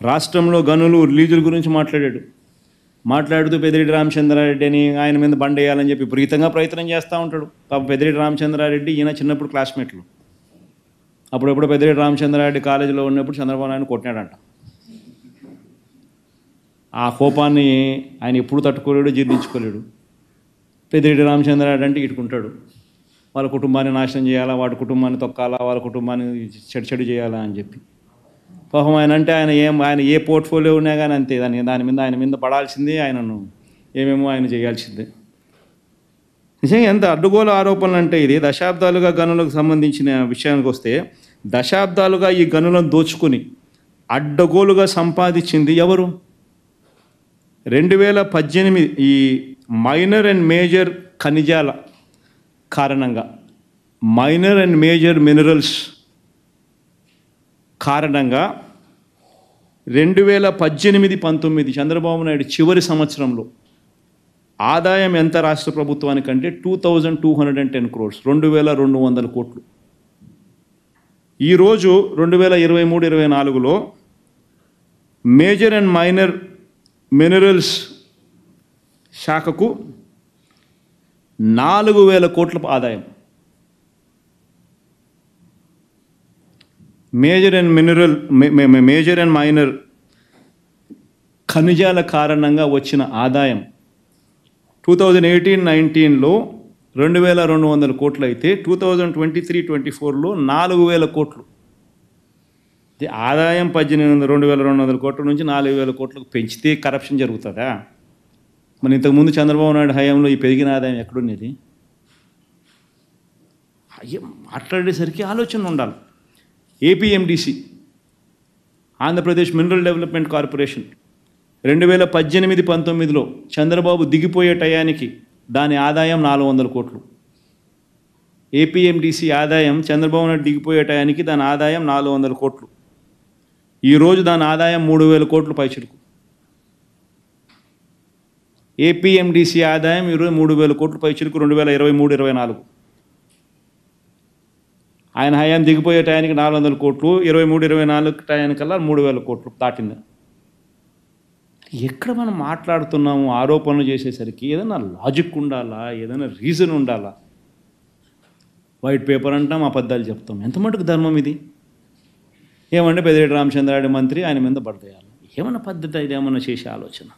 రాష్ట్రంలో గనులు రిలీజుల గురించి మాట్లాడుతూ పెద్దిరెడ్డి రామచంద్రారెడ్డి అని ఆయన మీద బండ్ వేయాలని చెప్పి విపరీతంగా ప్రయత్నం చేస్తూ ఉంటాడు. పాప పెద్దిరెడ్డి రామచంద్రారెడ్డి ఈయన చిన్నప్పుడు క్లాస్మేట్లు. అప్పుడప్పుడు పెద్దిరెడ్డి రామచంద్రారెడ్డి కాలేజీలో ఉన్నప్పుడు చంద్రబాబు నాయుడు కొట్టినాడంట. ఆ కోపాన్ని ఆయన ఎప్పుడు తట్టుకోలేడు, జీర్ణించుకోలేడు. పెద్దిరెడ్డి రామచంద్రారెడ్డి అంటే ఇటుకుంటాడు, వాళ్ళ కుటుంబాన్ని నాశనం చేయాలా, వాడి కుటుంబాన్ని తొక్కాలా, వాళ్ళ కుటుంబాన్ని చెడు చేయాలా అని చెప్పి. పాపం ఆయన అంటే ఆయన ఏ పోర్ట్ఫోలియో ఉన్నా కానీ అంతే, ఆయన మీద పడాల్సిందే, ఆయనను ఏమేమో ఆయన చేయాల్సిందే. నిజంగా ఎంత అడ్డుగోలు ఆరోపణలు అంటే ఇది. దశాబ్దాలుగా గనులకు సంబంధించిన విషయానికి వస్తే, దశాబ్దాలుగా ఈ గనులను దోచుకుని అడ్డగోలుగా సంపాదించింది ఎవరు? 2018 ఈ మైనర్ అండ్ మేజర్ ఖనిజాల కారణంగా, మైనర్ అండ్ మేజర్ మినరల్స్ కారణంగా 2018-19 చంద్రబాబు నాయుడు చివరి సంవత్సరంలో ఆదాయం ఎంత రాష్ట్ర ప్రభుత్వానికంటే 2210 crores, 2200 కోట్లు. ఈరోజు 2023-24లో మేజర్ అండ్ మైనర్ మినరల్స్ శాఖకు 4000 కోట్ల ఆదాయం. మేజర్ అండ్ మైనర్ ఖనిజాల కారణంగా వచ్చిన ఆదాయం 2018-19లో 2200 కోట్లు అయితే 2023-24లో 4000 కోట్లు. ఆదాయం 2200 కోట్ల నుంచి 4000 కోట్లకు పెంచితే కరప్షన్ జరుగుతుందా? మరి ఇంతకుముందు చంద్రబాబు నాయుడు హయాంలో ఈ పెరిగిన ఆదాయం ఎక్కడున్నది? అయ్యో, మాట్లాడేసరికి ఆలోచన ఉండాలి. APMDC, Andhra Pradesh mineral development corporation 2018-19లో చంద్రబాబు దిగిపోయే టయానికి దాని ఆదాయం 400 కోట్లు. ఏపీఎండిసి ఆదాయం చంద్రబాబు నాయుడు దిగిపోయే టయానికి దాని ఆదాయం 400 కోట్లు. ఈరోజు దాని ఆదాయం 3000 కోట్లు పైచిలుకు. ఏపీఎండిసి ఆదాయం ఈరోజు 3000 కోట్లు పైచిలుకు 2023-24. ఆయన హయాం దిగిపోయే టయానికి 400 కోట్లు, 23-24 టయానికల్లా 3000 కోట్లు దాటింది. ఎక్కడ మనం మాట్లాడుతున్నాము? ఆరోపణలు చేసేసరికి ఏదైనా లాజిక్ ఉండాలా, ఏదైనా రీజన్ ఉండాలా? వైట్ పేపర్ అంటాం, అబద్ధాలు చెప్తాం. ఎంత మటుకు ధర్మం ఇది? ఏమంటే పెద్దిరెడ్డి రామచంద్రారెడ్డి మంత్రి, ఆయన మీద పడతాయాలి. ఏమన్నా పద్ధతి, ఇది ఏమన్నా చేసే ఆలోచన?